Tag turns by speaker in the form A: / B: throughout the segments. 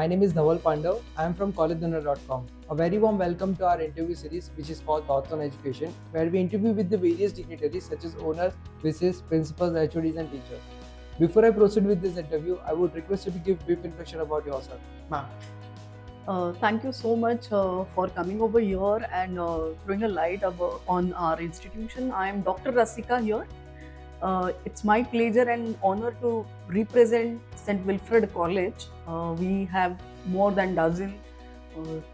A: My name is Dhaval Pandav. I am from collegedunner.com. A very warm welcome to our interview series, which is called Thoughts on Education, where we interview with the various dignitaries such as owners, VCs, principals, HODs, and teachers. Before I proceed with this interview, I would request you to give brief introduction about yourself. Ma'am.
B: Thank you so much for coming over here and throwing a light on our institution. I am Dr. Rasika here. It's my pleasure and honor to represent St. Wilfred College. We have more than dozen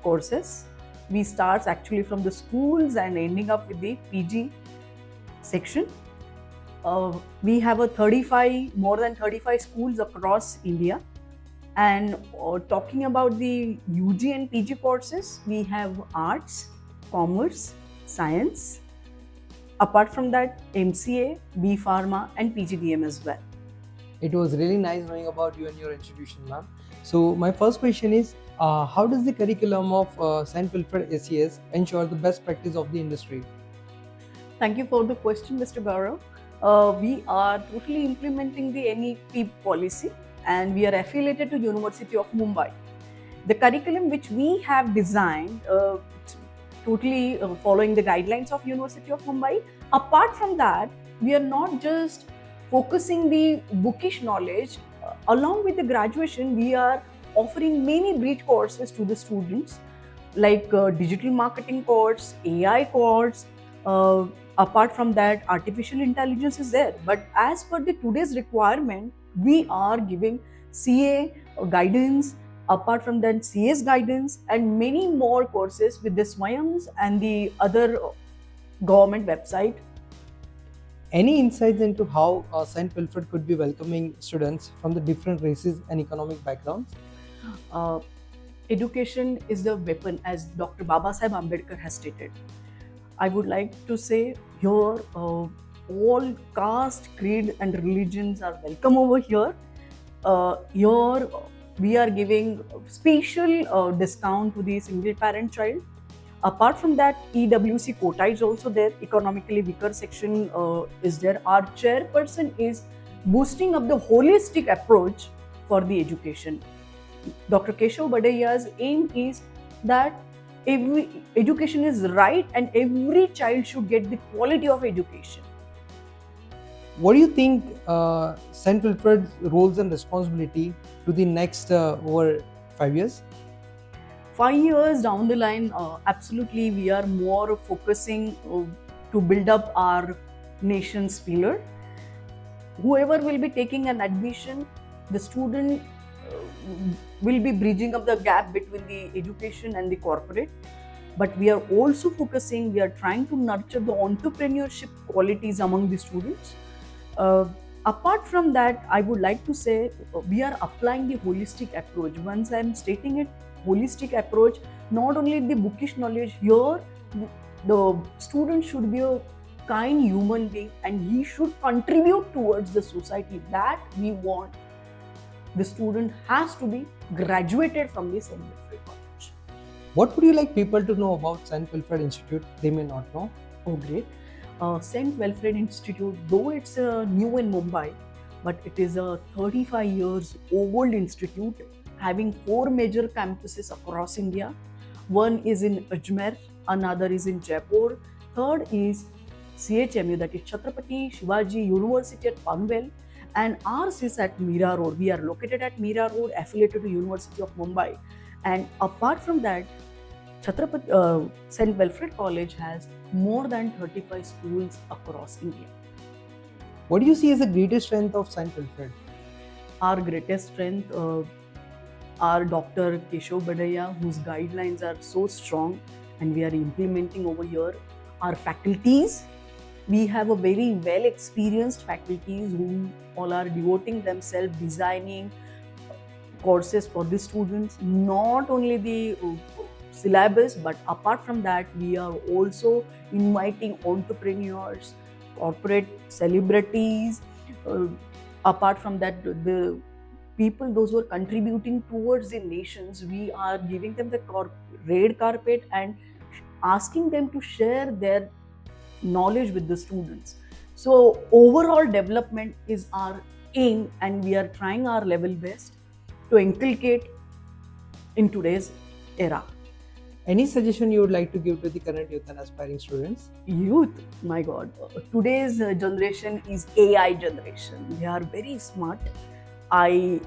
B: courses. We start actually from the schools and ending up with the PG section. We have more than 35 schools across India. And talking about the UG and PG courses, we have arts, commerce, science. Apart from that, MCA, B Pharma, and PGDM as well.
A: It was really nice knowing about you and your institution, ma'am. So my first question is, how does the curriculum of St. Wilfred SES ensure the best practice of the industry?
B: Thank you for the question, Mr. Gaurav. We are totally implementing the NEP policy and we are affiliated to University of Mumbai. The curriculum which we have designed totally following the guidelines of University of Mumbai. Apart from that, we are not just focusing the bookish knowledge. Along with the graduation, we are offering many bridge courses to the students like digital marketing course, AI course. Apart from that, artificial intelligence is there. But as per the today's requirement, we are giving CA guidance, apart from that CS guidance and many more courses with the Swayams and the other government website.
A: Any insights into how St. Wilfred could be welcoming students from the different races and economic backgrounds?
B: Education is the weapon, as Dr. Babasaheb Ambedkar has stated. I would like to say here, all caste, creed and religions are welcome over here. Here we are giving special discount to the single parent child. Apart from that, EWC quota is also there, economically weaker section is there. Our chairperson is boosting up the holistic approach for the education. Dr. Keshav Badaiya's aim is that every education is right and every child should get the quality of education.
A: What do you think St. Wilfred's roles and responsibility to the next over 5 years?
B: 5 years down the line, absolutely we are more focusing to build up our nation's pillar. Whoever will be taking an admission, the student will be bridging up the gap between the education and the corporate. But we are also focusing, we are trying to nurture the entrepreneurship qualities among the students. Apart from that, I would like to say we are applying the holistic approach. Once I am stating it, holistic approach, not only the bookish knowledge, here the student should be a kind human being and he should contribute towards the society. That we want. The student has to be graduated from the St. Wilfred College.
A: What would you like people to know about St. Wilfred Institute they may not know?
B: Oh, great. St. Wilfred Institute, though it's new in Mumbai, but it is a 35 years old institute having 4 major campuses across India. One is in Ajmer, another is in Jaipur, third is CHMU, that is Chhatrapati Shivaji University at Panvel, and ours is at Mira Road. We are located at Mira Road, affiliated to University of Mumbai. And apart from that, St. Wilfred College has more than 35 schools across India.
A: What do you see as the greatest strength of St. Wilfred?
B: Our greatest strength are Dr. Keshav Badaiya, whose guidelines are so strong and we are implementing over here. Our faculties, we have a very well experienced faculties who all are devoting themselves designing courses for the students, not only the syllabus, but apart from that, we are also inviting entrepreneurs, corporate celebrities. Apart from that, the people, those who are contributing towards the nations, we are giving them the red carpet and asking them to share their knowledge with the students. So overall development is our aim and we are trying our level best to inculcate in today's era.
A: Any suggestion you would like to give to the current youth and aspiring students?
B: Youth, my God, today's generation is AI generation. They are very smart. I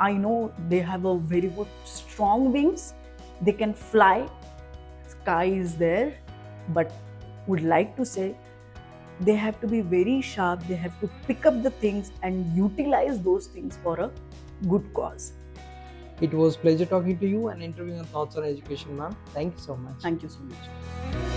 B: know they have a very good strong wings. They can fly. Sky is there, but would like to say they have to be very sharp. They have to pick up the things and utilize those things for a good cause.
A: It was pleasure talking to you and interviewing on Thoughts on Education, ma'am. Thank you so much.
B: Thank you so much.